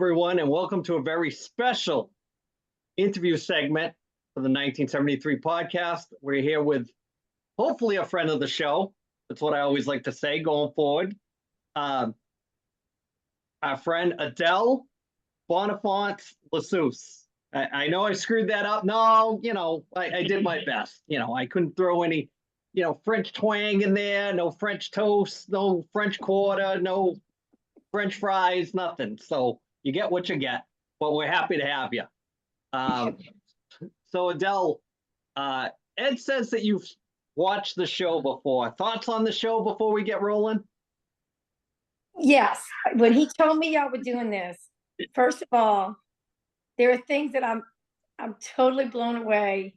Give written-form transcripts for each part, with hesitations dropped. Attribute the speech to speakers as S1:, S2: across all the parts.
S1: everyone, and welcome to a very special interview segment for the 1973 podcast. We're here with hopefully a friend of the show. That's what I always like to say going forward. Our friend Adele Bonnaffons Life. I know I screwed that up. No, I did my best. I couldn't throw any, French twang in there, no French toast, no French quarter, no French fries, nothing. So you get what you get, but we're happy to have you. So Adele, Ed says that you've watched the show before. Thoughts on the show before we get rolling?
S2: Yes. When he told me y'all were doing this, first of all, there are things that I'm totally blown away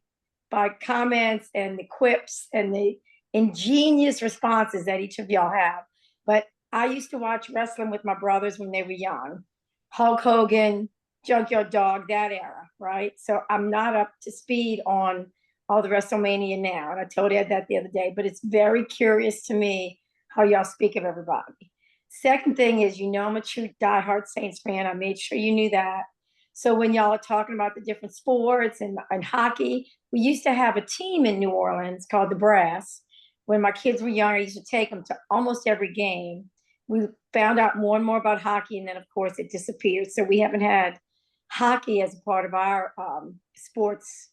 S2: by comments and the quips and the ingenious responses that each of y'all have. But I used to watch wrestling with my brothers when they were young. Hulk Hogan, Junkyard Dog, that era, right? So I'm not up to speed on all the WrestleMania now. And I told Ed that the other day, but it's very curious to me how y'all speak of everybody. Second thing is, I'm a true diehard Saints fan. I made sure you knew that. So when y'all are talking about the different sports and hockey, we used to have a team in New Orleans called the Brass. When my kids were young, I used to take them to almost every game. We found out more and more about hockey, and then, of course, it disappeared. So we haven't had hockey as a part of our sports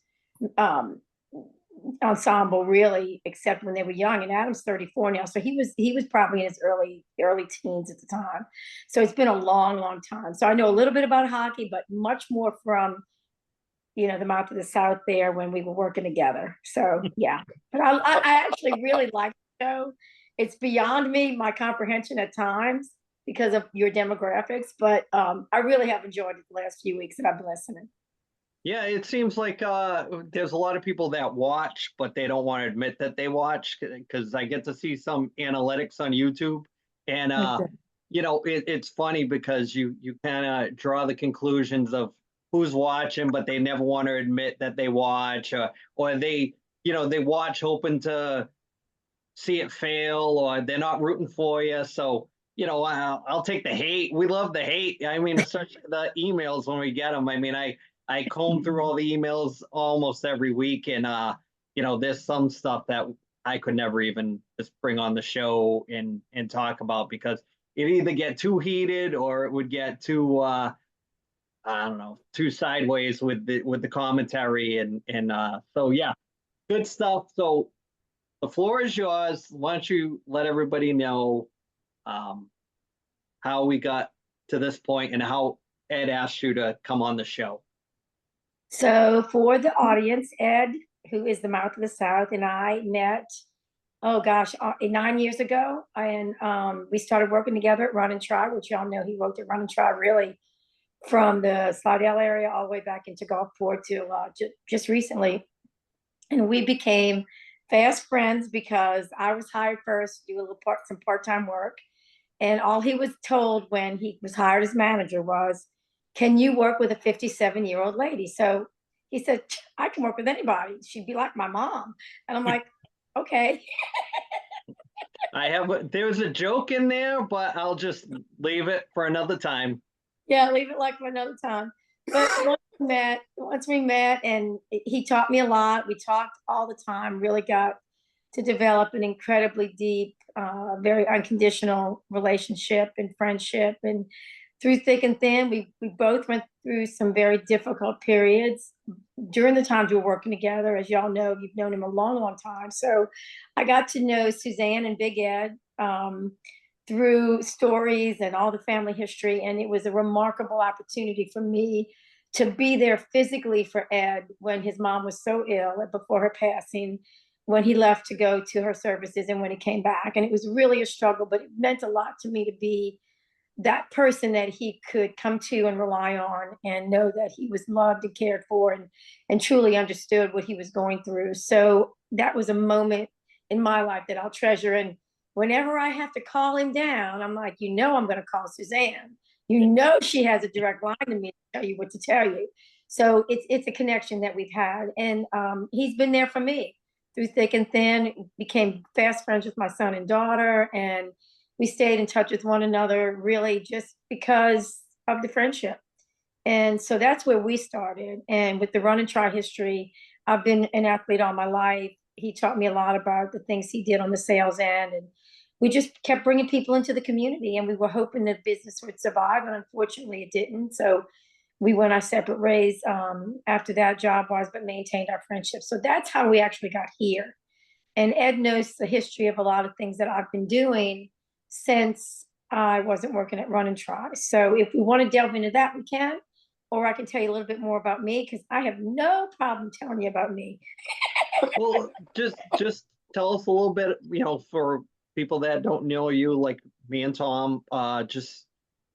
S2: ensemble, really, except when they were young. And Adam's 34 now, so he was probably in his early teens at the time. So it's been a long time. So I know a little bit about hockey, but much more from the mouth of the South there when we were working together. So yeah, but I actually really like the show. It's beyond me, my comprehension at times because of your demographics, but I really have enjoyed it the last few weeks that I've been listening.
S1: Yeah, it seems like there's a lot of people that watch, but they don't want to admit that they watch because I get to see some analytics on YouTube, and it's funny because you kind of draw the conclusions of who's watching, but they never want to admit that they watch, or they watch hoping to see it fail, or they're not rooting for you. So I'll take the hate. We love the hate. I mean, especially the emails when we get them. I mean, I comb through all the emails almost every week, and there's some stuff that I could never even just bring on the show and talk about because it either get too heated or it would get too I don't know, too sideways with the commentary, and so yeah, good stuff. So the floor is yours. Why don't you let everybody know how we got to this point and how Ed asked you to come on the show.
S2: So for the audience, Ed, who is the mouth of the South, and I met, 9 years ago. And we started working together at Run and Try, which y'all know he worked at Run and Try really from the Slidell area all the way back into Gulfport to just recently. And we became fast friends because I was hired first to do some part-time work. And all he was told when he was hired as manager was, can you work with a 57-year-old lady? So he said, I can work with anybody. She'd be like my mom. And I'm like, okay.
S1: There was a joke in there, but I'll just leave it for another time.
S2: Yeah, leave it like for another time. But once we met, and he taught me a lot. We talked all the time, really got to develop an incredibly deep, very unconditional relationship and friendship. And through thick and thin, we both went through some very difficult periods during the times we were working together. As y'all know, you've known him a long time. So I got to know Suzanne and Big Ed through stories and all the family history. And it was a remarkable opportunity for me to be there physically for Ed when his mom was so ill before her passing, when he left to go to her services and when he came back. And it was really a struggle, but it meant a lot to me to be that person that he could come to and rely on and know that he was loved and cared for and truly understood what he was going through. So that was a moment in my life that I'll treasure. And whenever I have to call him down, I'm like, I'm going to call Suzanne. She has a direct line to me to tell you what to tell you. So it's a connection that we've had. And he's been there for me through thick and thin, became fast friends with my son and daughter. And we stayed in touch with one another really just because of the friendship. And so that's where we started. And with the run and try history, I've been an athlete all my life. He taught me a lot about the things he did on the sales end. And we just kept bringing people into the community, and we were hoping the business would survive. And unfortunately, it didn't. So we went our separate ways after that, job wise, but maintained our friendship. So that's how we actually got here. And Ed knows the history of a lot of things that I've been doing since I wasn't working at Run and Try. So if we want to delve into that, we can. Or I can tell you a little bit more about me, because I have no problem telling you about me.
S1: Well, just tell us a little bit, for people that don't know you, like me and Tom, just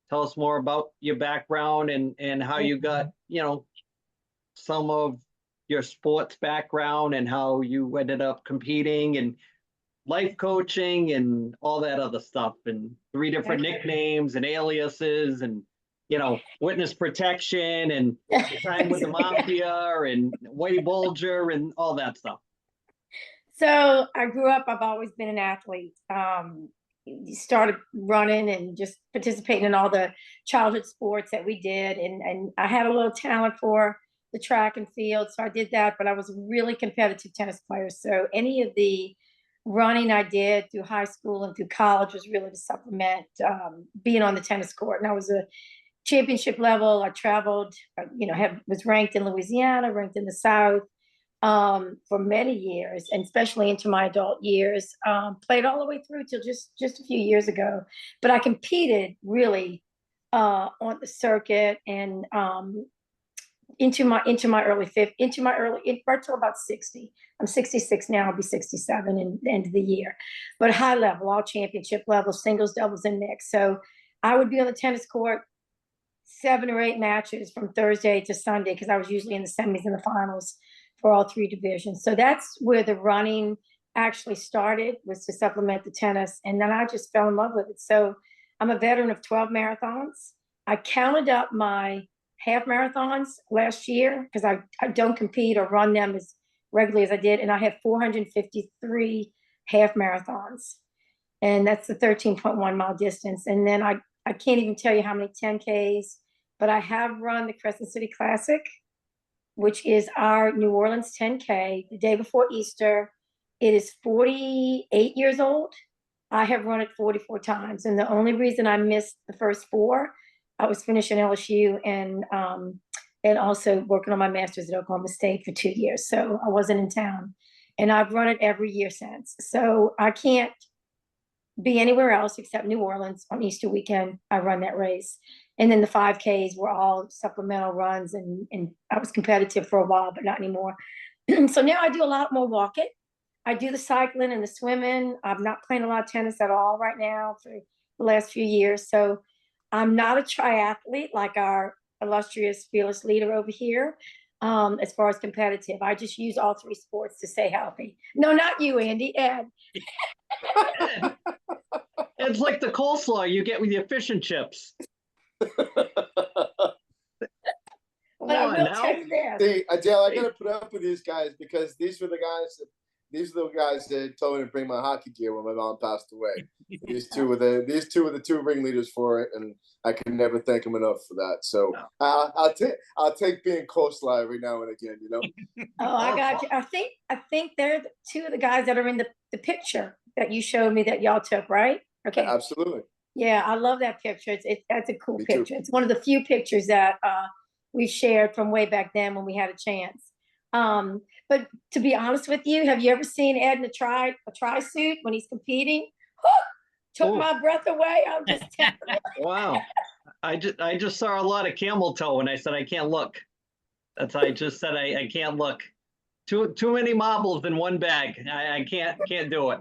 S1: tell us more about your background and how you got, some of your sports background and how you ended up competing and life coaching and all that other stuff, and 3 different nicknames and aliases and, witness protection and time with the mafia and Whitey Bulger and all that stuff.
S2: So I grew up, I've always been an athlete. Started running and just participating in all the childhood sports that we did. And I had a little talent for the track and field. So I did that, but I was a really competitive tennis player. So any of the running I did through high school and through college was really to supplement being on the tennis court. And I was a championship level. I traveled, was ranked in Louisiana, ranked in the South for many years, and especially into my adult years. Played all the way through till just a few years ago. But I competed really on the circuit and into my early right till about 60. I'm 66 now. I'll be 67 in the end of the year. But high level, all championship level, singles, doubles, and mixed. So I would be on the tennis court 7 or 8 matches from Thursday to Sunday, because I was usually in the semis and the finals for all 3 divisions. So that's where the running actually started, was to supplement the tennis. And then I just fell in love with it. So I'm a veteran of 12 marathons. I counted up my half marathons last year, because I don't compete or run them as regularly as I did. And I have 453 half marathons. And that's the 13.1 mile distance. And then I can't even tell you how many 10Ks, but I have run the Crescent City Classic, which is our New Orleans 10K, the day before Easter. It is 48 years old. I have run it 44 times. And the only reason I missed the first 4, I was finishing LSU and also working on my master's at Oklahoma State for 2 years. So I wasn't in town. And I've run it every year since. So I can't be anywhere else except New Orleans on Easter weekend. I run that race. And then the 5Ks were all supplemental runs, and I was competitive for a while, but not anymore. So now I do a lot more walking. I do the cycling and the swimming. I'm not playing a lot of tennis at all right now for the last few years. So I'm not a triathlete like our illustrious fearless leader over here. As far as competitive, I just use all 3 sports to stay healthy. No, not you, Andy, Ed.
S1: It's like the coleslaw you get with your fish and chips.
S2: But I will tell you this.
S3: See, Adele, I gotta put up with these guys, because these were the guys that told me to bring my hockey gear when my mom passed away. These two were the 2 ringleaders for it, and I can never thank them enough for that. So I'll take being coleslaw every now and again,
S2: Oh, I got you. I think they're 2 of the guys that are in the picture that you showed me that y'all took, right? Okay.
S3: Absolutely.
S2: Yeah, I love that picture. That's a cool
S3: Me
S2: picture.
S3: too.
S2: It's one of the few pictures that we shared from way back then when we had a chance. But to be honest with you, have you ever seen Ed in a tri suit when he's competing? Took my breath away. I'm just
S1: Wow. I just saw a lot of camel toe when I said I can't look. I just said I can't look. Too many marbles in one bag. I can't do it.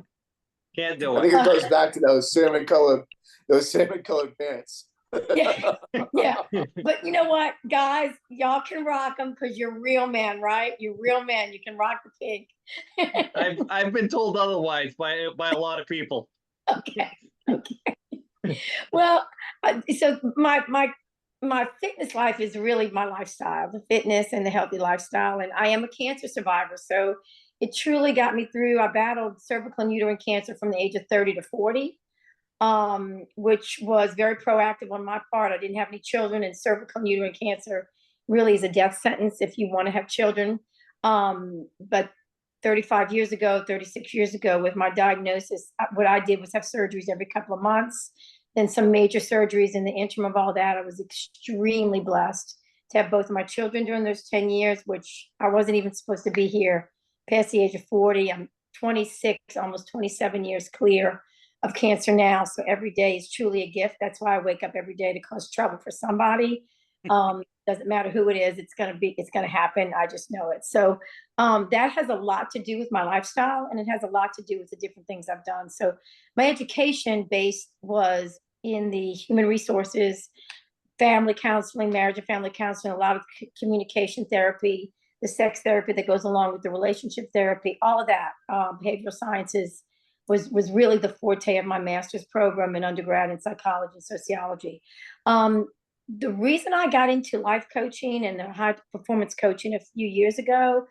S1: Can't do it.
S3: I think it goes back to those salmon colored pants.
S2: Yeah. But you know what, guys, y'all can rock them because you're real men, right? You're real men. You can rock the pink.
S1: I've been told otherwise by a lot of people.
S2: Okay. Well, so my fitness life is really my lifestyle, the fitness and the healthy lifestyle. And I am a cancer survivor. So it truly got me through. I battled cervical and uterine cancer from the age of 30 to 40. which was very proactive on my part. I didn't have any children, and cervical and uterine cancer really is a death sentence if you want to have children. But 35 years ago, 36 years ago, with my diagnosis, what I did was have surgeries every couple of months, then some major surgeries. In the interim of all that, I was extremely blessed to have both of my children during those 10 years, which I wasn't even supposed to be here past the age of 40. I'm 26, almost 27 years clear of cancer now. So every day is truly a gift. That's why I wake up every day to cause trouble for somebody. Doesn't matter who it is, it's gonna happen. I just know it. So that has a lot to do with my lifestyle, and it has a lot to do with the different things I've done. So my education base was in the human resources, family counseling, marriage and family counseling, a lot of communication therapy, the sex therapy that goes along with the relationship therapy, all of that. Behavioral sciences was really the forte of my master's program in undergrad in psychology and sociology. The reason I got into life coaching and the high performance coaching a few years ago,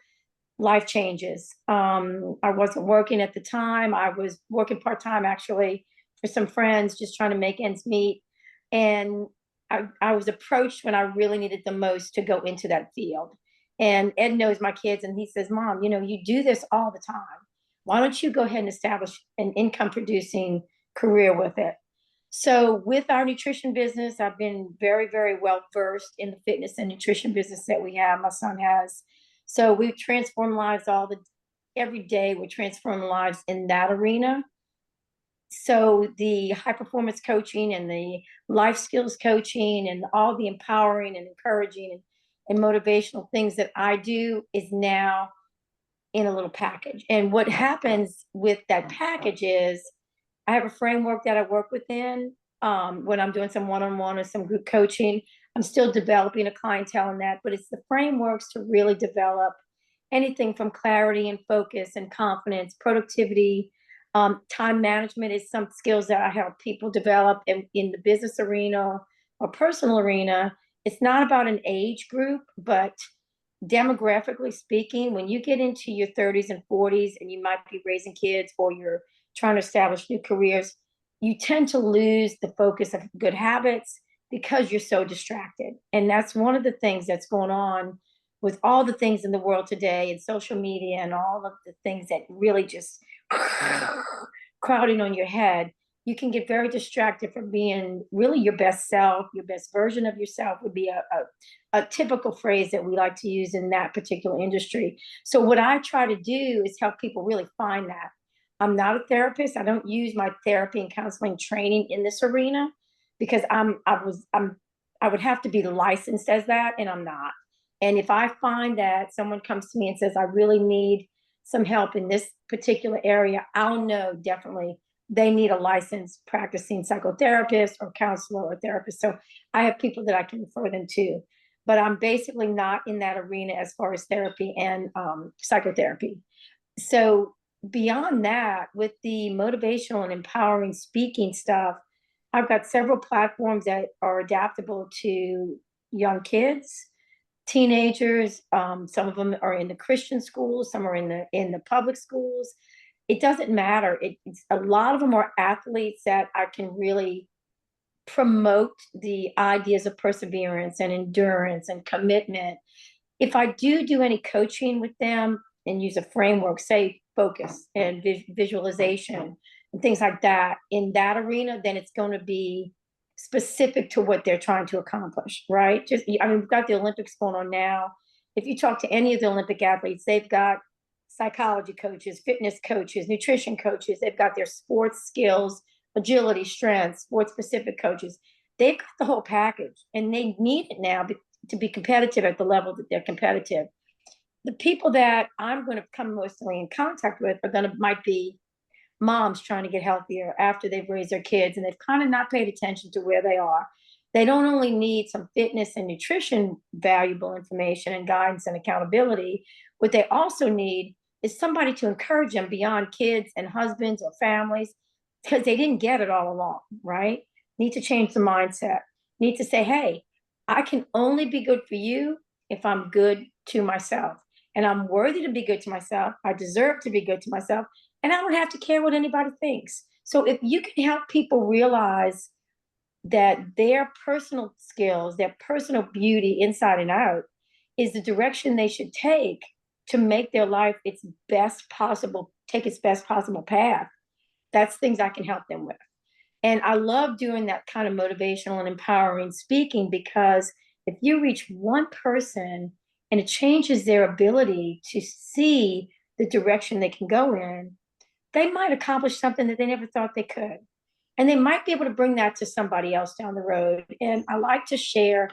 S2: life changes. I wasn't working at the time. I was working part-time actually for some friends, just trying to make ends meet. And I was approached when I really needed the most to go into that field. And Ed knows my kids, and he says, Mom, you do this all the time. Why don't you go ahead and establish an income producing career with it? So with our nutrition business, I've been very, very well versed in the fitness and nutrition business that we have. My son has. So we transform lives every day. We're transforming lives in that arena. So the high performance coaching and the life skills coaching and all the empowering and encouraging and motivational things that I do is now in a little package. And what happens with that package is I have a framework that I work within when I'm doing some one-on-one or some group coaching. I'm still developing a clientele in that, but it's the frameworks to really develop anything from clarity and focus and confidence, productivity. Time management is some skills that I help people develop in the business arena or personal arena. It's not about an age group, but demographically speaking, when you get into your 30s and 40s and you might be raising kids or you're trying to establish new careers, you tend to lose the focus of good habits because you're so distracted. And that's one of the things that's going on with all the things in the world today and social media and all of the things that really just crowding on your head. You can get very distracted from being really your best self. Your best version of yourself would be a typical phrase that we like to use in that particular industry. So what I try to do is help people really find that. I'm not a therapist. I don't use my therapy and counseling training in this arena because I would have to be licensed as that, and I'm not. And if I find that someone comes to me and says, I really need some help in this particular area, I'll know definitely they need a licensed practicing psychotherapist or counselor or therapist. So I have people that I can refer them to, but I'm basically not in that arena as far as therapy and psychotherapy. So beyond that, with the motivational and empowering speaking stuff, I've got several platforms that are adaptable to young kids, teenagers. Some of them are in the Christian schools, some are in the public schools. It doesn't matter. It's a lot of them are athletes that I can really promote the ideas of perseverance and endurance and commitment. If I do any coaching with them and use a framework, say focus and visualization and things like that in that arena, then it's going to be specific to what they're trying to accomplish, right? We've got the Olympics going on now. If you talk to any of the Olympic athletes, they've got psychology coaches, fitness coaches, nutrition coaches. They've got their sports skills, agility, strength, sports specific coaches. They've got the whole package, and they need it now to be competitive at the level that they're competitive. The people that I'm going to come mostly in contact with might be moms trying to get healthier after they've raised their kids and they've kind of not paid attention to where they are. They don't only need some fitness and nutrition valuable information and guidance and accountability. What they also need is somebody to encourage them beyond kids and husbands or families because they didn't get it all along, right? Need to change the mindset. Need to say, hey, I can only be good for you if I'm good to myself. And I'm worthy to be good to myself. I deserve to be good to myself. And I don't have to care what anybody thinks. So if you can help people realize that their personal skills, their personal beauty inside and out is the direction they should take to make their life its best possible, take its best possible path. That's things I can help them with. And I love doing that kind of motivational and empowering speaking, because if you reach one person and it changes their ability to see the direction they can go in, they might accomplish something that they never thought they could. And they might be able to bring that to somebody else down the road. And I like to share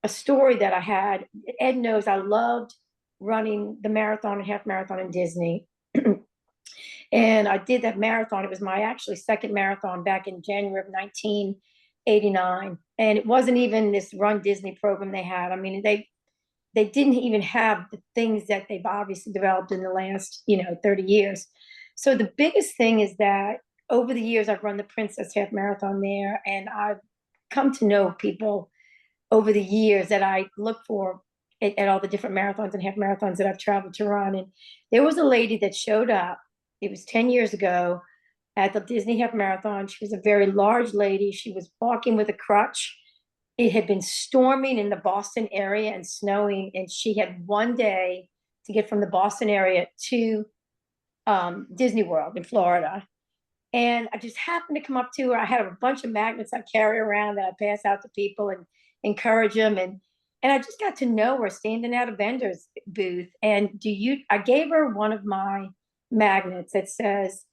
S2: a story that I had. Ed knows I loved running the marathon and half marathon in Disney. And I did that marathon. It was my actually second marathon back in January of 1989. And it wasn't even this Run Disney program they had. I mean, they didn't even have the things that they've obviously developed in the last, 30 years. So the biggest thing is that over the years, I've run the Princess Half Marathon there, and I've come to know people over the years that I look for at all the different marathons and half marathons that I've traveled to run. And there was a lady that showed up. It was 10 years ago at the Disney Half Marathon. She was a very large lady. She was walking with a crutch. It had been storming in the Boston area and snowing, and she had one day to get from the Boston area to Disney World in Florida. And I just happened to come up to her. I had a bunch of magnets I carry around that I pass out to people and encourage them. And I just got to know her standing at a vendor's booth. And I gave her one of my magnets that says,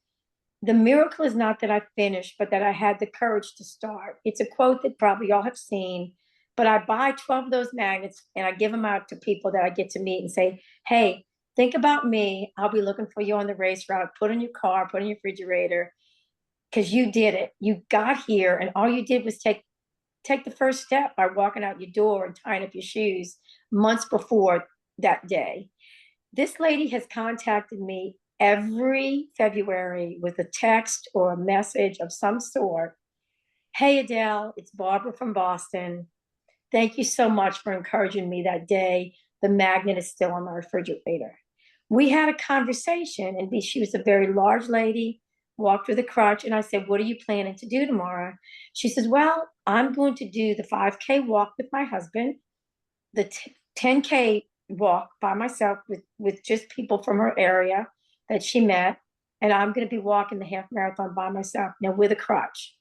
S2: "The miracle is not that I finished, but that I had the courage to start." It's a quote that probably y'all have seen, but I buy 12 of those magnets and I give them out to people that I get to meet and say, "Hey, think about me. I'll be looking for you on the race route. Put in your car, put in your refrigerator, because you did it. You got here, and all you did was take the first step by walking out your door and tying up your shoes months before that day." This lady has contacted me every February with a text or a message of some sort. "Hey, Adele, it's Barbara from Boston. Thank you so much for encouraging me that day. The magnet is still on my refrigerator." We had a conversation, and she was a very large lady, walked with a crutch, and I said, "What are you planning to do tomorrow?" She says, "Well, I'm going to do the 5K walk with my husband, the 10K walk by myself with just people from her area that she met, and I'm going to be walking the half marathon by myself, now with a crutch."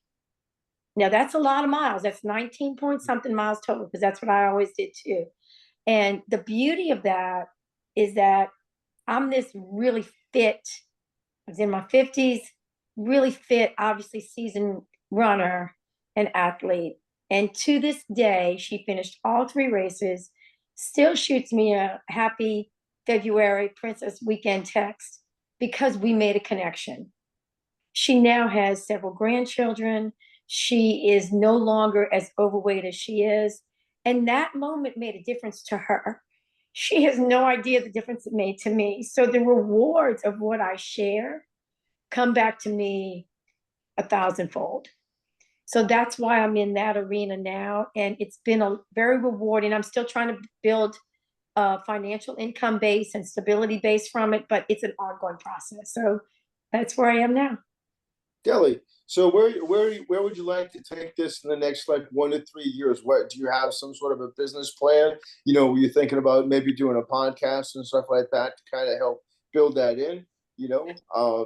S2: Now that's a lot of miles. That's 19 point something miles total, because that's what I always did too. And the beauty of that is that I'm this really fit, I was in my 50s, really fit, obviously seasoned runner and athlete. And to this day, she finished all 3 races, still shoots me a happy February Princess Weekend text because we made a connection. She now has several grandchildren. She is no longer as overweight as she is. And that moment made a difference to her. She has no idea the difference it made to me. So the rewards of what I share come back to me 1,000-fold. So that's why I'm in that arena now. And it's been a very rewarding. I'm still trying to build a financial income base and stability base from it, but it's an ongoing process. So that's where I am now.
S3: Delhi. So where would you like to take this in the next like 1 to 3 years? What do you have some sort of a business plan? Were you thinking about maybe doing a podcast and stuff like that to kind of help build that in?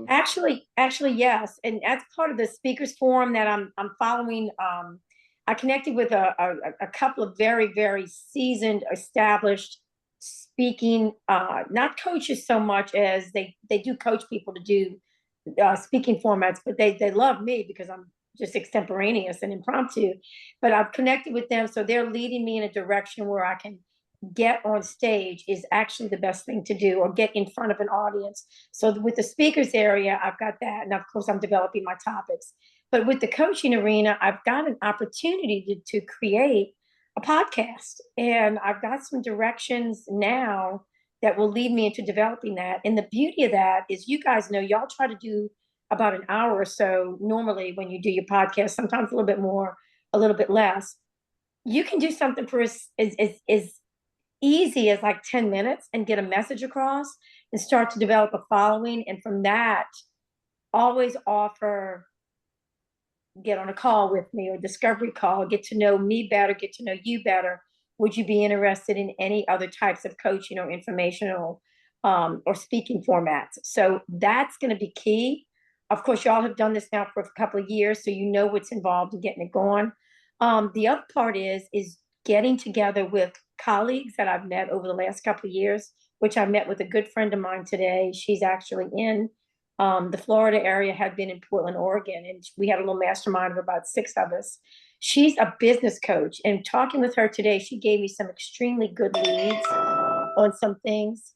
S2: Actually, yes. And that's part of the speakers forum that I'm following. I connected with a couple of very, very seasoned, established speaking, not coaches so much as they do coach people to do speaking formats, but they love me because I'm just extemporaneous and impromptu. But I've connected with them, so they're leading me in a direction where I can get on stage is actually the best thing to do, or get in front of an audience. So with the speakers area, I've got that, and of course I'm developing my topics. But with the coaching arena, I've got an opportunity to create a podcast, and I've got some directions now that will lead me into developing that. And the beauty of that is, you guys know, y'all try to do about an hour or so normally when you do your podcast, sometimes a little bit more, a little bit less. You can do something for as easy as like 10 minutes and get a message across and start to develop a following. And from that, always offer get on a call with me or discovery call, get to know me better, get to know you better. Would you be interested in any other types of coaching or informational or speaking formats? So that's going to be key. Of course, y'all have done this now for a couple of years, so you know what's involved in getting it going. The other part is getting together with colleagues that I've met over the last couple of years, which I met with a good friend of mine today. She's actually in the Florida area, had been in Portland, Oregon, and we had a little mastermind of about 6 of us. She's a business coach, and talking with her today, she gave me some extremely good leads on some things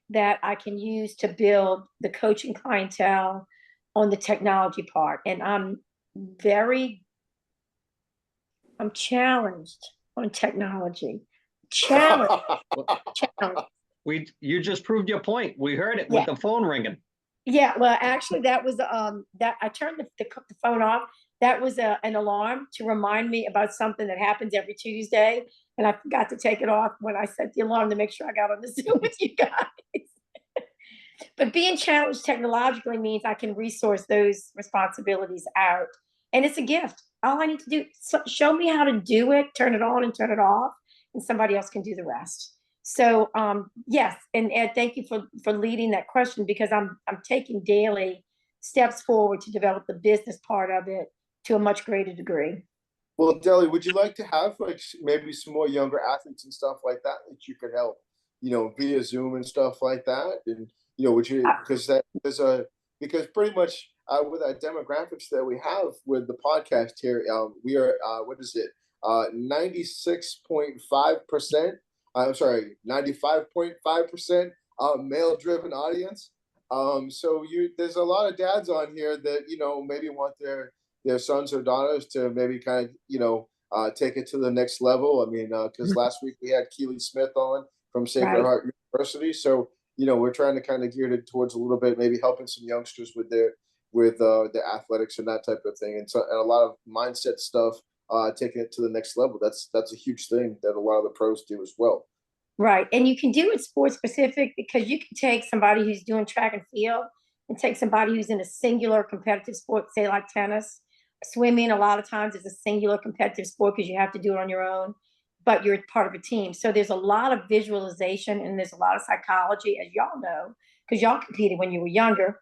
S2: that I can use to build the coaching clientele on the technology part. And I'm challenged on technology. Challenged.
S1: You just proved your point. We heard it with the phone ringing.
S2: Yeah, well, actually, that was that I turned the phone off. That was an alarm to remind me about something that happens every Tuesday, and I forgot to take it off when I set the alarm to make sure I got on the Zoom with you guys. But being challenged technologically means I can resource those responsibilities out, and it's a gift. All I need to do show me how to do it, turn it on and turn it off, and somebody else can do the rest. So yes, and Ed, thank you for leading that question, because I'm taking daily steps forward to develop the business part of it to a much greater degree.
S3: Well, Deli, would you like to have like maybe some more younger athletes and stuff like that you could help, via Zoom and stuff like that? And would you, because pretty much with our demographics that we have with the podcast here, we are what is it, 96.5%. I'm sorry, 95.5% male-driven audience. So there's a lot of dads on here that maybe want their sons or daughters to maybe kind of take it to the next level. I mean, because last week we had Keely Smith on from Sacred Heart University, so we're trying to kind of gear it towards a little bit, maybe helping some youngsters with their athletics and that type of thing, and a lot of mindset stuff. Taking it to the next level. That's a huge thing that a lot of the pros do as well.
S2: Right. And you can do it sports specific, because you can take somebody who's doing track and field and take somebody who's in a singular competitive sport, say like tennis. Swimming, a lot of times, is a singular competitive sport because you have to do it on your own, but you're part of a team. So there's a lot of visualization and there's a lot of psychology, as y'all know, because y'all competed when you were younger.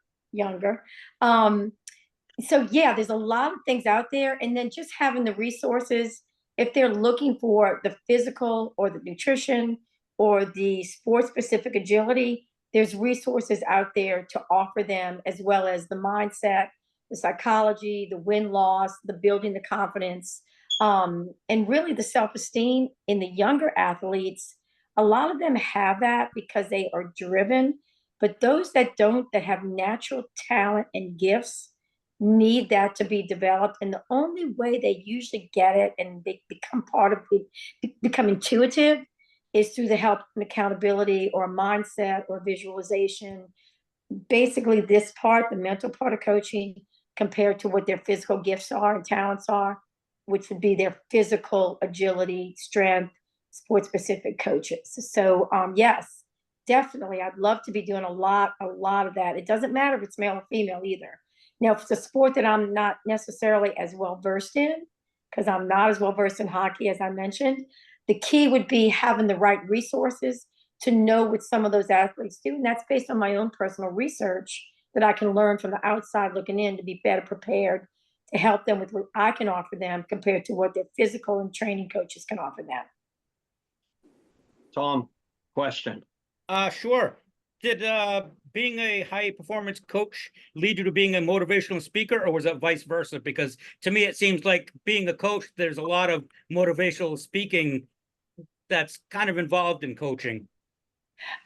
S2: So yeah, there's a lot of things out there, and then just having the resources, if they're looking for the physical or the nutrition or the sports specific agility, there's resources out there to offer them, as well as the mindset, the psychology, the win-loss, the building the confidence, and really the self-esteem in the younger athletes. A lot of them have that because they are driven, but those that don't, that have natural talent and gifts, need that to be developed. And the only way they usually get it and they become part of it, become intuitive, is through the help and accountability or mindset or visualization. Basically, this part, the mental part of coaching, compared to what their physical gifts are and talents are, which would be their physical agility, strength, sports specific coaches. So yes, definitely, I'd love to be doing a lot of that. It doesn't matter if it's male or female either. Now, if it's a sport that I'm not necessarily as well versed in, because I'm not as well versed in hockey, as I mentioned, the key would be having the right resources to know what some of those athletes do. And that's based on my own personal research that I can learn from the outside looking in to be better prepared to help them with what I can offer them compared to what their physical and training coaches can offer them.
S1: Tom, question.
S4: Sure. Did being a high performance coach lead you to being a motivational speaker, or was that vice versa? Because to me, it seems like being a coach, there's a lot of motivational speaking that's kind of involved in coaching.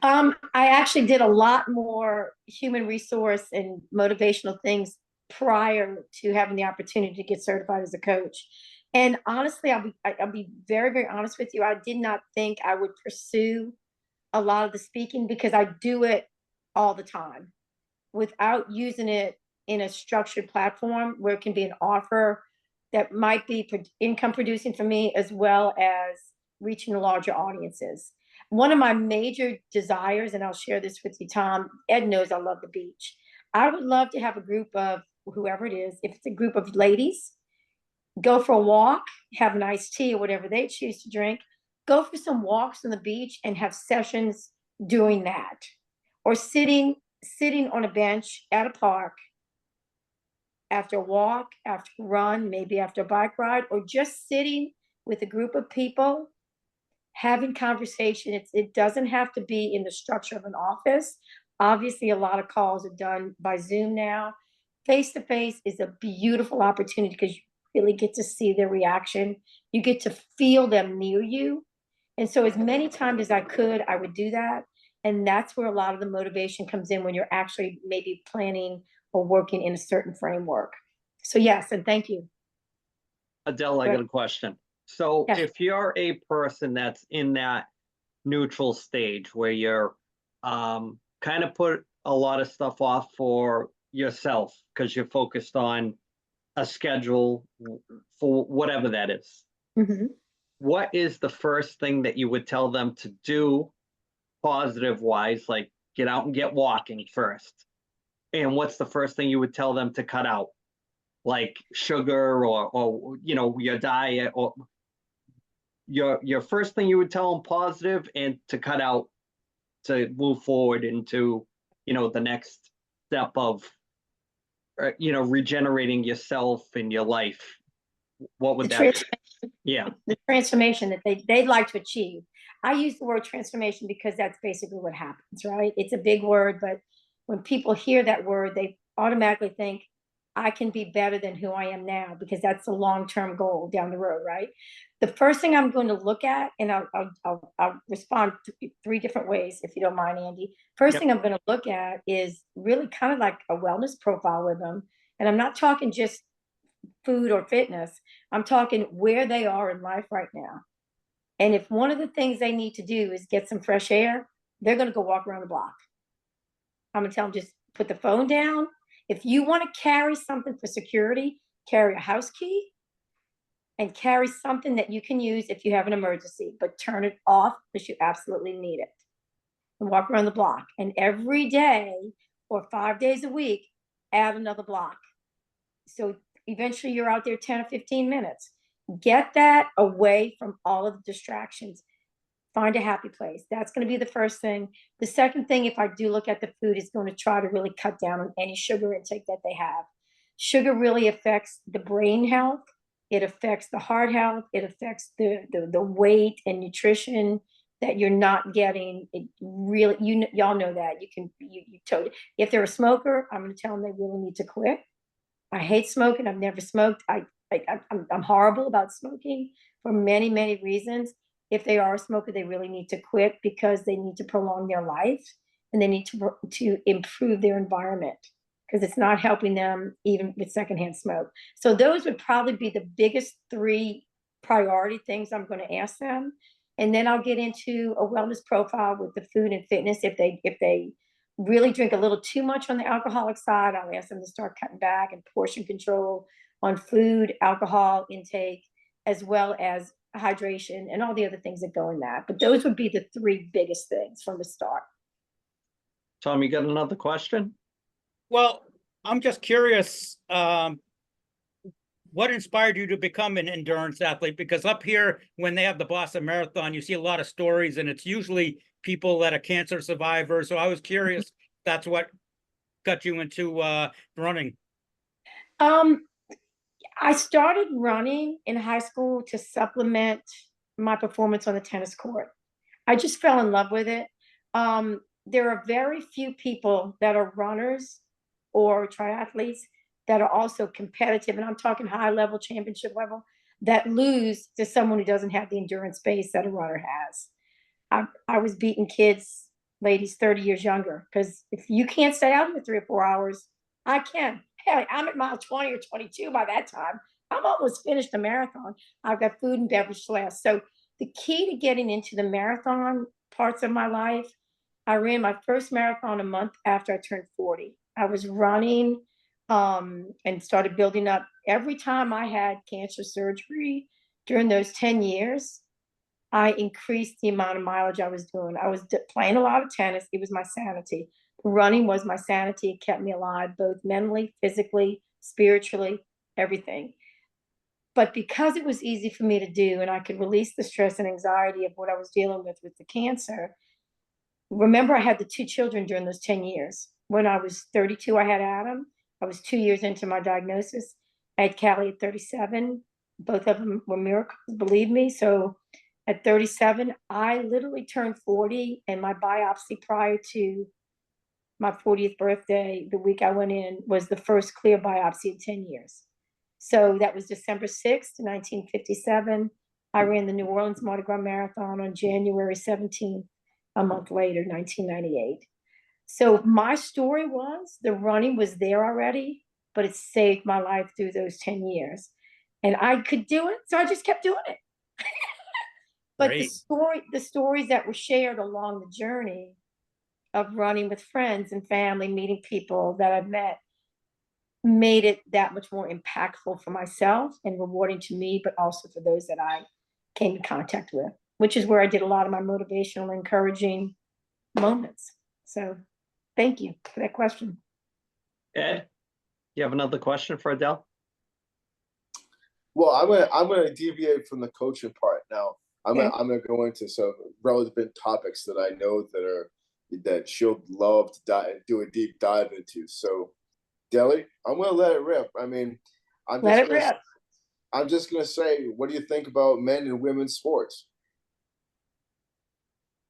S2: I actually did a lot more human resource and motivational things prior to having the opportunity to get certified as a coach. And honestly, I'll be very, very honest with you. I did not think I would pursue a lot of the speaking because I do it all the time without using it in a structured platform where it can be an offer that might be income producing for me, as well as reaching larger audiences. One of my major desires, and I'll share this with you, Tom, Ed knows I love the beach. I would love to have a group of whoever it is, if it's a group of ladies go for a walk, have an iced tea or whatever they choose to drink, go for some walks on the beach and have sessions doing that, or sitting on a bench at a park after a walk, after a run, maybe after a bike ride, or just sitting with a group of people having conversation. It doesn't have to be in the structure of an office. Obviously, a lot of calls are done by Zoom now. Face to face is a beautiful opportunity because you really get to see their reaction. You get to feel them near you. And so, as many times as I could, I would do that. And that's where a lot of the motivation comes in when you're actually maybe planning or working in a certain framework. So, yes, and thank you.
S1: Adele, I got a question. So
S2: Yes.
S1: if you're a person that's in that neutral stage where you're kind of put a lot of stuff off for yourself because you're focused on a schedule for whatever that is,
S2: Mhm.
S1: what is the first thing that you would tell them to do positive wise, like get out and get walking first? And what's the first thing you would tell them to cut out? Like sugar or your diet, or your first thing you would tell them positive and to cut out to move forward into the next step of regenerating yourself and your life. What would that be? Yeah.
S2: The transformation that they'd like to achieve. I use the word transformation because that's basically what happens, right? It's a big word, but when people hear that word, they automatically think I can be better than who I am now, because that's a long-term goal down the road, right? The first thing I'm going to look at, and I'll respond three different ways, if you don't mind, Andy. First
S1: Yep.
S2: thing I'm going to look at is really kind of like a wellness profile with them. And I'm not talking just food or fitness. I'm talking where they are in life right now. And if one of the things they need to do is get some fresh air, they're going to go walk around the block. I'm going to tell them, just put the phone down. If you want to carry something for security, carry a house key and carry something that you can use if you have an emergency, but turn it off because you absolutely need it. And walk around the block. And every day or 5 days a week, add another block. So eventually you're out there 10 or 15 minutes. Get that away from all of the distractions. Find a happy place. That's going to be the first thing. The second thing, if I do look at the food, is going to try to really cut down on any sugar intake that they have. Sugar really affects the brain health. It affects the heart health. It affects the weight and nutrition that you're not getting. It really, y'all know that. You totally, if they're a smoker, I'm going to tell them they really need to quit. I hate smoking. I've never smoked. I'm horrible about smoking for many, many reasons. If they are a smoker, they really need to quit because they need to prolong their life and they need to improve their environment, because it's not helping them even with secondhand smoke. So those would probably be the biggest three priority things I'm going to ask them. And then I'll get into a wellness profile with the food and fitness. If they really drink a little too much on the alcoholic side, I'll ask them to start cutting back and portion control on food, alcohol intake, as well as hydration and all the other things that go in that. But those would be the three biggest things from the start.
S1: Tom, you got another question?
S4: Well, I'm just curious, what inspired you to become an endurance athlete? Because up here, when they have the Boston Marathon, you see a lot of stories, and it's usually people that are cancer survivors. So I was curious, that's what got you into running.
S2: I started running in high school to supplement my performance on the tennis court. I just fell in love with it. There are very few people that are runners or triathletes that are also competitive, and I'm talking high level, championship level, that lose to someone who doesn't have the endurance base that a runner has. I was beating kids, ladies 30 years younger, because if you can't stay out for 3 or 4 hours, I can. Hell, I'm at mile 20 or 22 by that time. I'm almost finished the marathon. I've got food and beverage left. So the key to getting into the marathon parts of my life, I ran my first marathon a month after I turned 40. I was running and started building up. Every time I had cancer surgery during those 10 years, I increased the amount of mileage I was doing. I was playing a lot of tennis. It was my sanity. Running was my sanity. It kept me alive, both mentally, physically, spiritually, everything. But because it was easy for me to do and I could release the stress and anxiety of what I was dealing with the cancer, remember I had the 2 children during those 10 years. When I was 32, I had Adam. I was 2 years into my diagnosis. I had Callie at 37. Both of them were miracles, believe me. So at 37, I literally turned 40, and my biopsy prior to my 40th birthday, the week I went in, was the first clear biopsy in 10 years. So that was December 6th, 1957. I ran the New Orleans Mardi Gras Marathon on January 17th, a month later, 1998. So my story was the running was there already, but it saved my life through those 10 years. And I could do it, so I just kept doing it. But
S4: Great.
S2: the stories that were shared along the journey of running with friends and family, meeting people that I've met, made it that much more impactful for myself and rewarding to me, but also for those that I came in contact with, which is where I did a lot of my motivational, encouraging moments. So thank you for that question.
S1: Ed, you have another question for Adele?
S3: Well, I'm gonna deviate from the coaching part now. I'm gonna go into some relevant topics that I know that she'll love to do a deep dive into. So, Deli, I'm gonna let it rip. I mean, I'm just gonna say, what do you think about men and women's sports?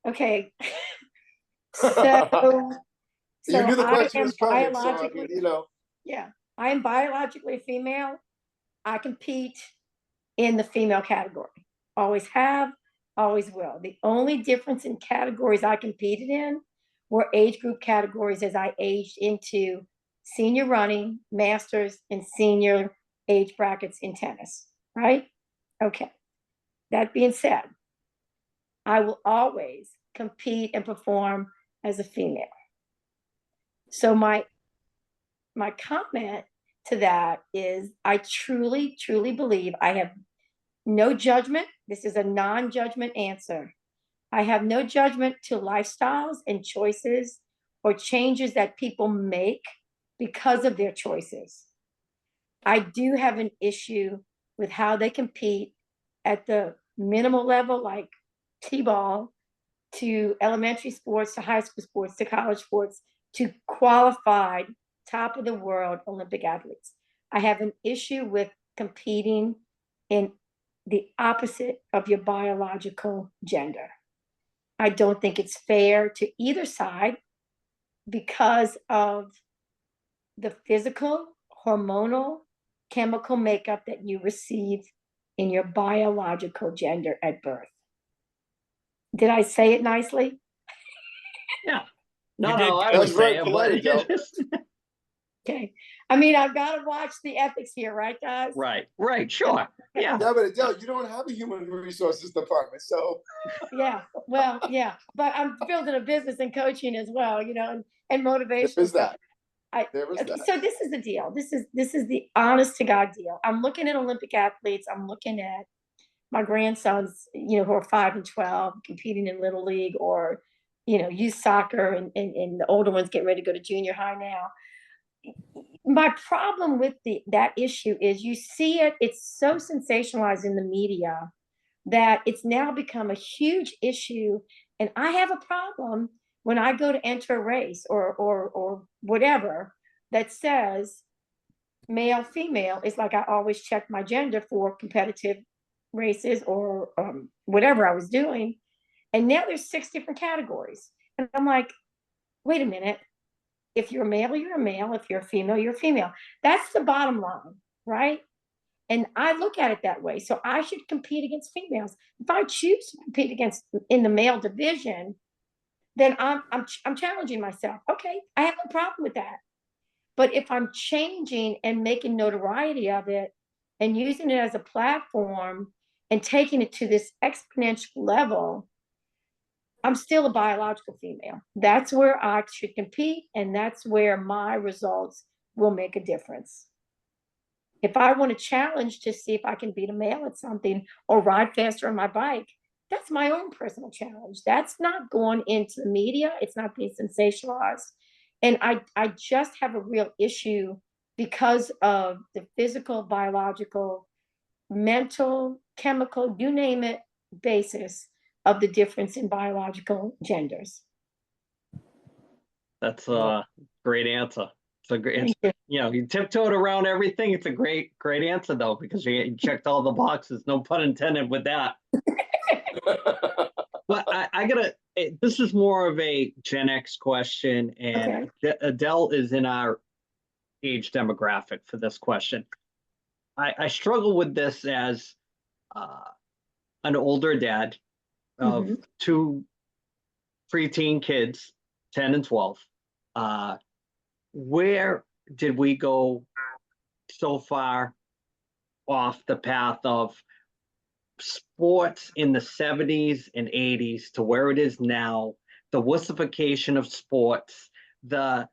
S2: Okay.
S3: You knew the
S2: I
S3: question
S2: am
S3: was coming, so I
S2: biologically,
S3: mean, you know.
S2: yeah, I am biologically female. I compete in the female category. Always have, always will. The only difference in categories I competed in were age group categories as I aged into senior running, masters, and senior age brackets in tennis, right? Okay. That being said, I will always compete and perform as a female. So my comment to that is I truly, truly believe I have no judgment. This is a non-judgment answer. I have no judgment to lifestyles and choices or changes that people make because of their choices. I do have an issue with how they compete at the minimal level, like T-ball, to elementary sports, to high school sports, to college sports, to qualified top of the world Olympic athletes. I have an issue with competing in the opposite of your biological gender. I don't think it's fair to either side because of the physical, hormonal, chemical makeup that you receive in your biological gender at birth. Did I say it nicely?
S1: Yeah. No,
S4: You did
S1: I
S3: That
S1: would
S3: was very
S1: say it,
S3: polite, Adele.
S2: Okay. I mean, I've got to watch the ethics here, right, guys?
S1: Right, sure. Yeah.
S3: Yeah, but Adele, you don't have a human resources department, so
S2: Yeah. Well, yeah. But I'm building a business and coaching as well, you know, and motivation.
S3: there is that.
S2: Okay, so this is the deal. This is the honest to God deal. I'm looking at Olympic athletes. I'm looking at my grandsons, you know, who are 5 and 12, competing in Little League or, you know, youth soccer, and the older ones getting ready to go to junior high now. My problem with that issue is you see it, it's so sensationalized in the media that it's now become a huge issue. And I have a problem when I go to enter a race or whatever that says male, female. It's like I always check my gender for competitive races or whatever I was doing. And now there's 6 different categories. And I'm like, wait a minute. If you're a male, you're a male. If you're a female, you're a female. That's the bottom line, right? And I look at it that way. So I should compete against females. If I choose to compete against in the male division, then I'm challenging myself. Okay, I have no problem with that. But if I'm changing and making notoriety of it and using it as a platform and taking it to this exponential level, I'm still a biological female. That's where I should compete, and that's where my results will make a difference. If I want to challenge to see if I can beat a male at something or ride faster on my bike, that's my own personal challenge. That's not going into the media. It's not being sensationalized. And I just have a real issue because of the physical, biological mental, chemical, you name it, basis of the difference in biological genders.
S1: That's a great answer. It's a great,
S2: Thank you.
S1: you know, you tiptoed around everything. It's a great answer though, because you checked all the boxes. No pun intended with that. But I gotta, this is more of a Gen X question, and Adele is in our age demographic for this question. I struggle with this as an older dad of two preteen kids, 10 and 12. Where did we go so far off the path of sports in the 70s and 80s to where it is now, the wussification of sports, the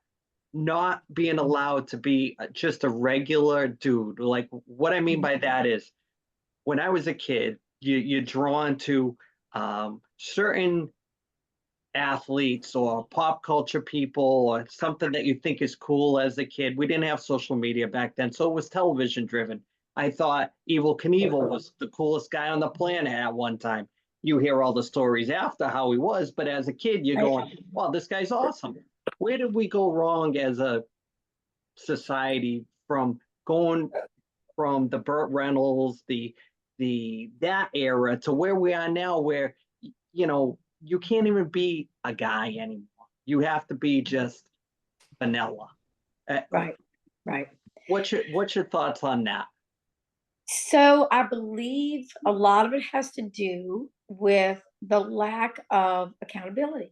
S1: not being allowed to be just a regular dude? Like, what I mean by that is, when I was a kid, you're drawn to certain athletes or pop culture people or something that you think is cool as a kid. We didn't have social media back then, so it was television driven. I thought Evel Knievel was the coolest guy on the planet at one time. You hear all the stories after how he was, but as a kid, you're going, wow, this guy's awesome. Where did we go wrong as a society from going from the Burt Reynolds, that era to where we are now, where, you know, you can't even be a guy anymore. You have to be just vanilla.
S2: Right.
S1: What's your thoughts on that?
S2: So I believe a lot of it has to do with the lack of accountability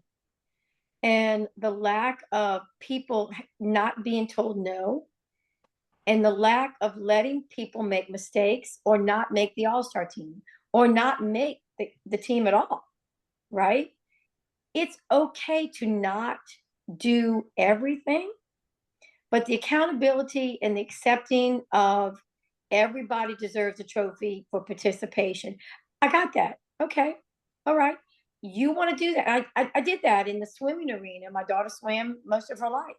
S2: and the lack of people not being told no, and the lack of letting people make mistakes or not make the all-star team or not make the team at all, right? It's okay to not do everything, but the accountability and the accepting of everybody deserves a trophy for participation. I got that. Okay. All right. You want to do that. I did that in the swimming arena. My daughter swam most of her life.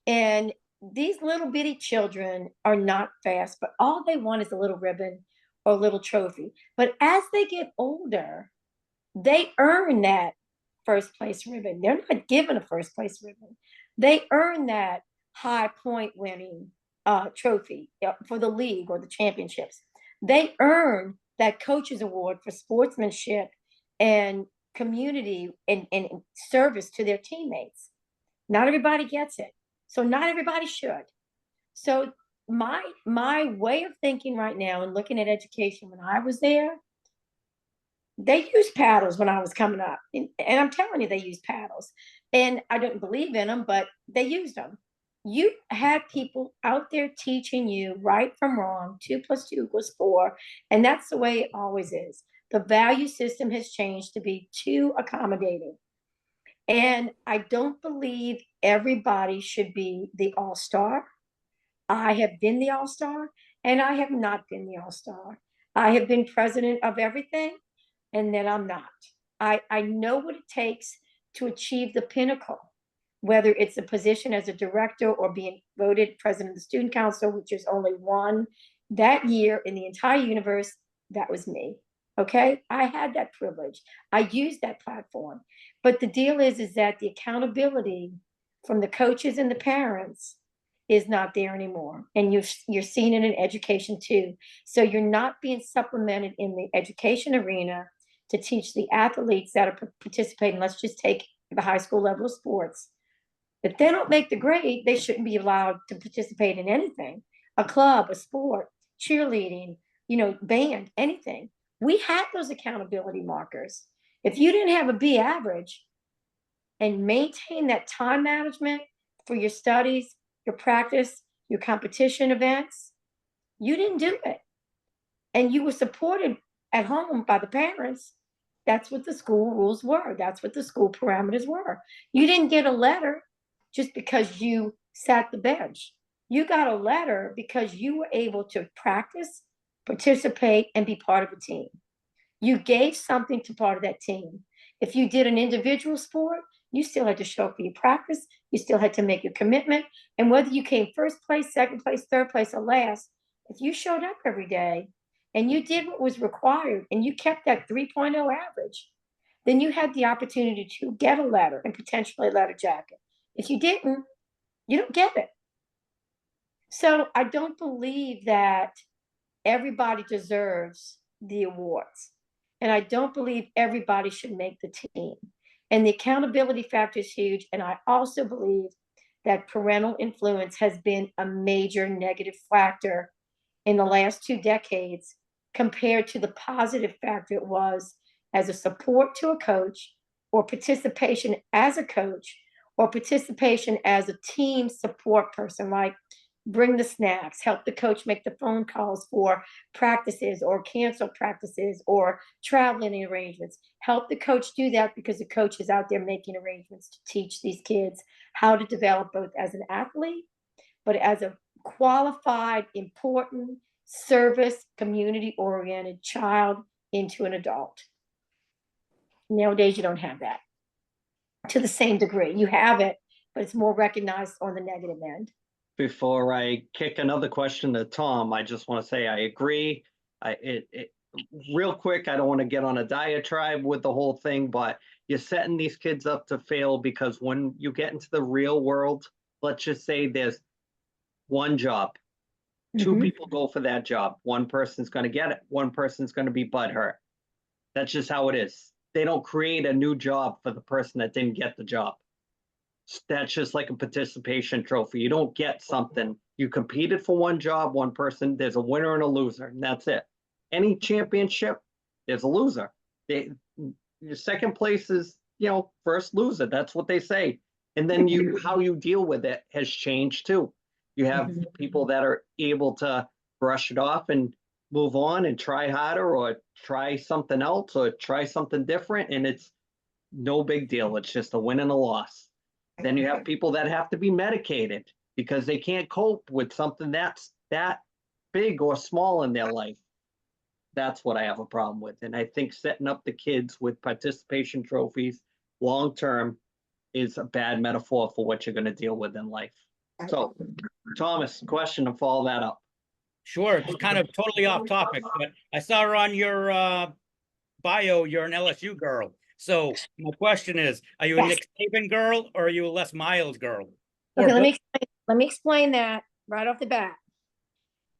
S2: And these little bitty children are not fast, but all they want is a little ribbon or a little trophy. But as they get older, they earn that first place ribbon. They're not given a first place ribbon. They earn that high point winning trophy for the league or the championships. They earn that coach's award for sportsmanship and community and service to their teammates. Not everybody gets it. So not everybody should. So my way of thinking right now and looking at education when I was there, they used paddles when I was coming up. And I'm telling you, they used paddles. And I didn't believe in them, but they used them. You had people out there teaching you right from wrong, 2 + 2 = 4. And that's the way it always is. The value system has changed to be too accommodating. And I don't believe everybody should be the all-star. I have been the all-star and I have not been the all-star. I have been president of everything, and then I'm not. I know what it takes to achieve the pinnacle, whether it's a position as a director or being voted president of the student council, which is only one that year in the entire universe. That was me. Okay. I had that privilege. I used that platform. But the deal is that the accountability from the coaches and the parents is not there anymore. And you're seeing it in education too. So you're not being supplemented in the education arena to teach the athletes that are participating. Let's just take the high school level of sports. If they don't make the grade, they shouldn't be allowed to participate in anything. A club, a sport, cheerleading, band, anything. We had those accountability markers. If you didn't have a B average and maintain that time management for your studies, your practice, your competition events, you didn't do it. And you were supported at home by the parents. That's what the school rules were. That's what the school parameters were. You didn't get a letter just because you sat the bench. You got a letter because you were able to practice, participate, and be part of a team. You gave something to part of that team. If you did an individual sport, you still had to show up for your practice. You still had to make your commitment. And whether you came first place, second place, third place, or last, if you showed up every day, and you did what was required and you kept that 3.0 average, then you had the opportunity to get a letter and potentially a letter jacket. If you didn't, you don't get it. So I don't believe that everybody deserves the awards. And I don't believe everybody should make the team. And the accountability factor is huge. And I also believe that parental influence has been a major negative factor in the last 2 decades compared to the positive factor it was as a support to a coach, or participation as a coach, or participation as a team support person, like bring the snacks, help the coach make the phone calls for practices or cancel practices or traveling arrangements. Help the coach do that because the coach is out there making arrangements to teach these kids how to develop both as an athlete, but as a qualified, important, service, community-oriented child into an adult. Nowadays, you don't have that to the same degree. You have it, but it's more recognized on the negative end.
S1: Before I kick another question to Tom, I just want to say I agree. Real quick, I don't want to get on a diatribe with the whole thing, but you're setting these kids up to fail because when you get into the real world, let's just say there's one job. Two people go for that job. One person's going to get it. One person's going to be butthurt. That's just how it is. They don't create a new job for the person that didn't get the job. That's just like a participation trophy. You don't get something. You competed for one job, one person. There's a winner and a loser, and that's it. Any championship, there's a loser. Your second place is, first loser. That's what they say. And then how you deal with it has changed too. You have people that are able to brush it off and move on and try harder or try something else or try something different. And it's no big deal. It's just a win and a loss. Then you have people that have to be medicated because they can't cope with something that's that big or small in their life. That's what I have a problem with. And I think setting up the kids with participation trophies long-term is a bad metaphor for what you're going to deal with in life. So, Thomas, question to follow that up.
S4: Sure, it's kind of totally off topic, but I saw on your bio, you're an LSU girl. So my question is, are you a Nick Saban girl or are you a Les Miles girl?
S2: Okay, let me explain that right off the bat.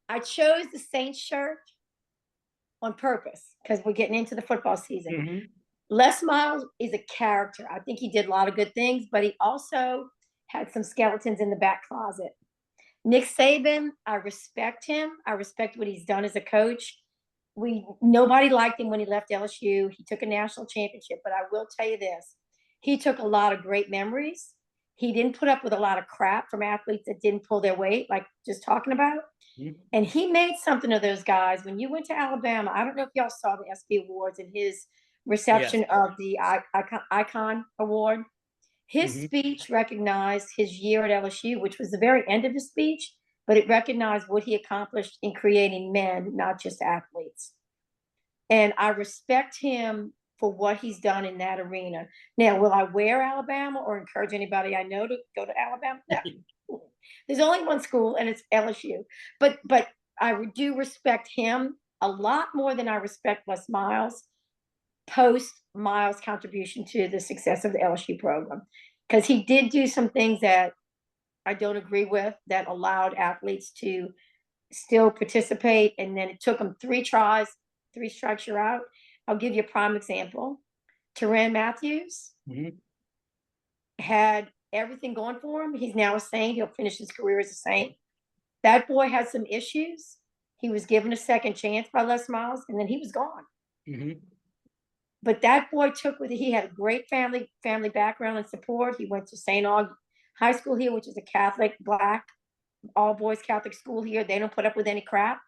S2: I chose the Saints shirt on purpose because we're getting into the football season. Les Miles is a character. I think he did a lot of good things, but he also had some skeletons in the back closet. Nick Saban, I respect him. I respect what he's done as a coach. Nobody liked him when he left LSU. He took a national championship, but I will tell you this. He took a lot of great memories. He didn't put up with a lot of crap from athletes that didn't pull their weight, like just talking about. And he made something of those guys. When you went to Alabama, I don't know if y'all saw the SB Awards and his reception of the Icon Award. His speech recognized his year at LSU, which was the very end of his speech, but it recognized what he accomplished in creating men, not just athletes. And I respect him for what he's done in that arena. Now, will I wear Alabama or encourage anybody I know to go to Alabama? No. There's only one school, and it's LSU. But I do respect him a lot more than I respect Les Miles, post Miles' contribution to the success of the LSU program. Because he did do some things that I don't agree with that allowed athletes to still participate. And then it took them 3 tries, 3 strikes, you're out. I'll give you a prime example. Tyrann Matthews had everything going for him. He's now a Saint. He'll finish his career as a Saint. That boy had some issues. He was given a second chance by Les Miles, and then he was gone. But that boy took with it. He had a great family background and support. He went to St. Aug High School here, which is a Catholic, Black, all boys Catholic school here. They don't put up with any crap.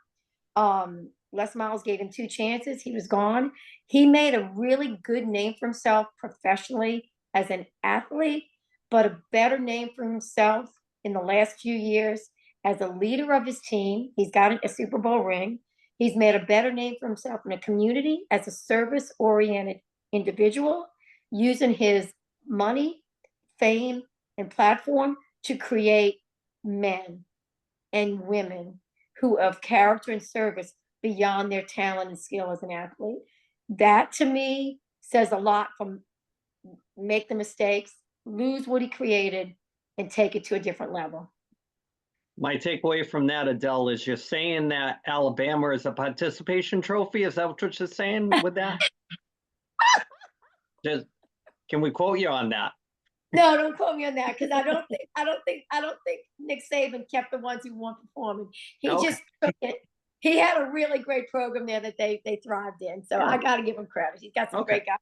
S2: Les Miles gave him 2 chances. He was gone. He made a really good name for himself professionally as an athlete, but a better name for himself in the last few years as a leader of his team. He's got a Super Bowl ring. He's made a better name for himself in a community as a service-oriented individual, using his money, fame, and platform to create men and women who of character and service beyond their talent and skill as an athlete. That to me says a lot. From make the mistakes, lose what he created, and take it to a different level.
S1: My takeaway from that, Adele, is you're saying that Alabama is a participation trophy. Is that what you're saying with that? Just, can we quote you on that?
S2: No, don't quote me on that, because I don't think Nick Saban kept the ones who weren't performing. He
S1: Okay.
S2: just took it. He had a really great program there that they thrived in. So I got to give him credit. He's got some great guys.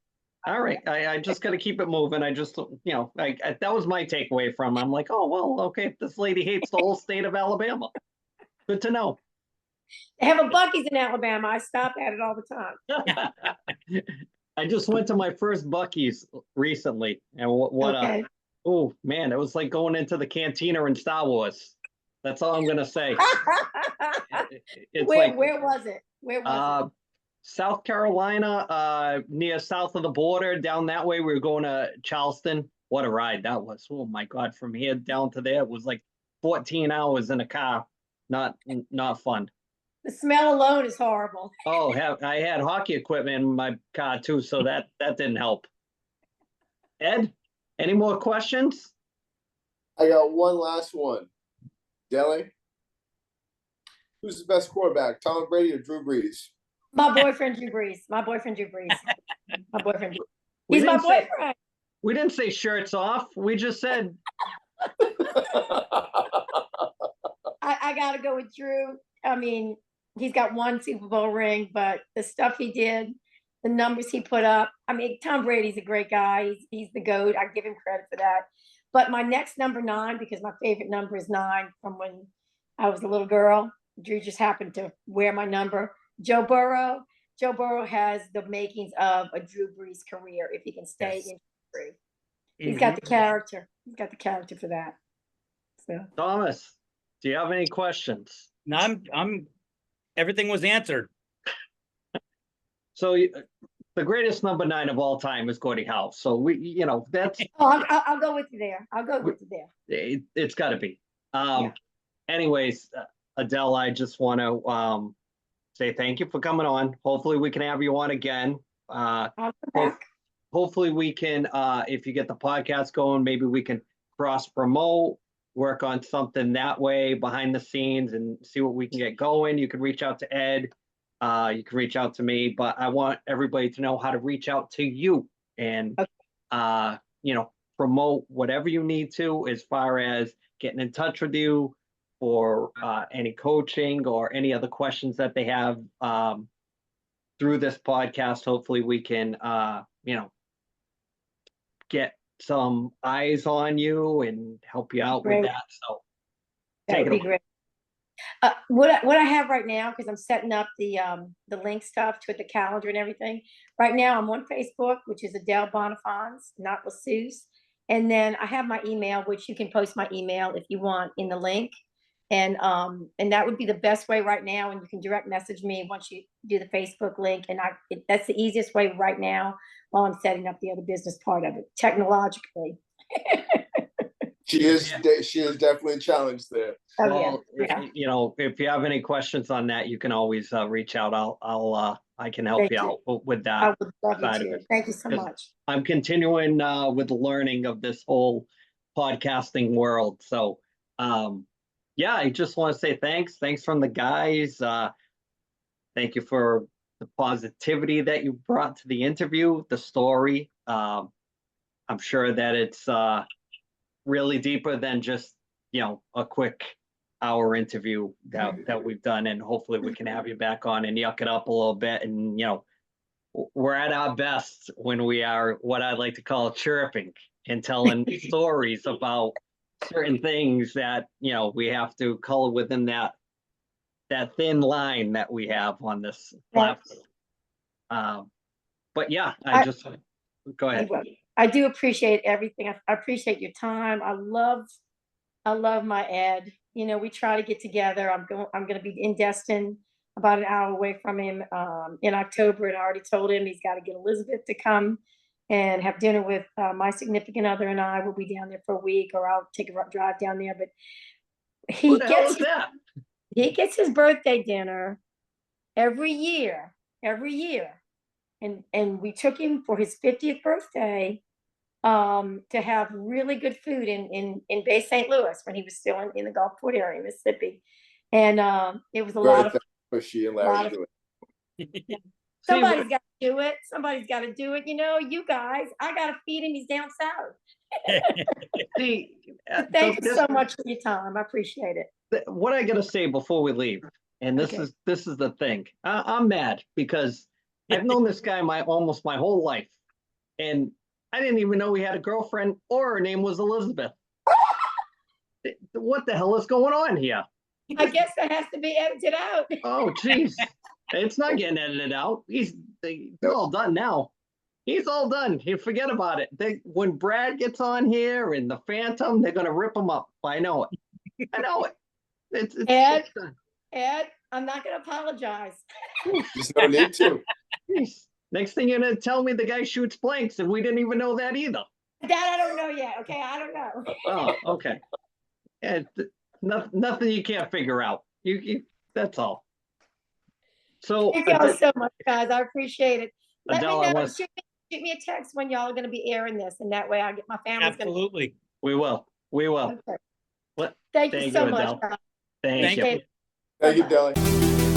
S1: All right. I just got to keep it moving. I just, that was my takeaway from, I'm like, oh, well, okay. This lady hates the whole state of Alabama. Good to know.
S2: They have a Buc-ee's in Alabama. I stop at it all the time.
S1: I just went to my first Buc-ee's recently. And oh man, it was like going into the cantina in Star Wars. That's all I'm going to say.
S2: Where was it? Where was it?
S1: South Carolina, near south of the border, down that way. We were going to Charleston. What a ride that was. Oh my God. From here down to there, it was like 14 hours in a car. Not fun.
S2: The smell alone is horrible.
S1: Oh, I had hockey equipment in my car too, so that didn't help. Ed, any more questions?
S3: I got one last one. Deli, who's the best quarterback, Tom Brady or Drew Brees?
S2: My boyfriend Drew Brees. He's my boyfriend.
S1: We didn't say shirts off. We just said.
S2: I got to go with Drew. I mean, he's got one Super Bowl ring, but the stuff he did, the numbers he put up. I mean, Tom Brady's a great guy. He's the GOAT. I give him credit for that. But my next number 9, because my favorite number is 9 from when I was a little girl. Drew just happened to wear my number. Joe Burrow. Joe Burrow has the makings of a Drew Brees career if he can stay in Drew. He's got the character. He's got the character for that. So
S1: Thomas, do you have any questions?
S4: No, I'm everything was answered.
S1: So the greatest number 9 of all time is Gordie Howe. So that's.
S2: I'll go with you there.
S1: It's got to be. Anyways, Adele, I just want to say thank you for coming on. Hopefully we can have you on again.
S2: I'll come back.
S1: Hopefully we can, if you get the podcast going, maybe we can cross promote, work on something that way behind the scenes and see what we can get going. You can reach out to Ed. You can reach out to me, but I want everybody to know how to reach out to you and, promote whatever you need to as far as getting in touch with you for any coaching or any other questions that they have through this podcast. Hopefully we can, get some eyes on you and help you out with that. So
S2: that would be great. What I have right now, because I'm setting up the link stuff to the calendar and everything. Right now I'm on Facebook, which is Adele Bonnaffons, not Lassus. And then I have my email, which you can post my email if you want in the link. And that would be the best way right now. And you can direct message me once you do the Facebook link. And that's the easiest way right now while I'm setting up the other business part of it technologically.
S3: She is definitely challenged there.
S1: Well, if you have any questions on that, you can always reach out. I can help you out with that.
S2: I would love you to. Thank you so much.
S1: I'm continuing with the learning of this whole podcasting world. So, I just want to say thanks. Thanks from the guys. Thank you for the positivity that you brought to the interview, the story. I'm sure that it's really deeper than just, a quick hour interview that we've done. And hopefully we can have you back on and yuck it up a little bit. And, we're at our best when we are what I like to call chirping and telling stories about certain things that, we have to color within that thin line that we have on this platform. But yeah, go ahead.
S2: I do appreciate everything. I appreciate your time. I love my Ed. We try to get together. I'm going to be in Destin, about an hour away from him in October, and I already told him he's got to get Elizabeth to come and have dinner with my significant other, and I will be down there for a week, or I'll take a drive down there. But he gets his birthday dinner every year, and we took him for his 50th birthday to have really good food in Bay St. Louis when he was still in the Gulfport area, Mississippi, and it was a lot of
S3: for she and
S2: lot
S3: Larry
S2: of
S3: do it.
S2: somebody's got to do it. Somebody's got to do it. You know, you guys, I got to feed him. He's down south.
S1: See,
S2: Thank you
S1: this-
S2: so much for your time. I appreciate it.
S1: what I gotta say before we leave, and this
S2: Okay.
S1: is the thing. I'm mad because I've known this guy almost my whole life, and I didn't even know he had a girlfriend or her name was Elizabeth. What the hell is going on here?
S2: I guess that has to be edited out.
S1: Oh, jeez. It's not getting edited out. They're all done now. He's all done. You forget about it. When Brad gets on here and the Phantom, they're gonna rip him up. I know it. I know it. It's
S2: Ed?
S1: it's done.
S2: Ed, I'm not going to apologize.
S3: There's no need to.
S1: Jeez. Next thing you're gonna tell me the guy shoots blanks, and we didn't even know that either.
S2: That I don't know yet. Okay, I don't know.
S1: Oh, okay. Yeah, nothing you can't figure out. You that's all. So
S2: Thank y'all so much, guys. I appreciate it. Let
S1: Adele,
S2: me
S1: I
S2: know.
S1: want
S2: Shoot me a text when y'all are going to be airing this, and that way I get my family's going to.
S4: Absolutely.
S1: we will.
S2: Okay.
S1: What?
S2: Thank you
S1: Thank
S2: so
S1: you,
S2: much,
S1: Adele.
S2: guys.
S1: Thank
S4: Thank
S1: you.
S4: you.
S3: Thank you,
S2: Bye-bye.
S3: Deli.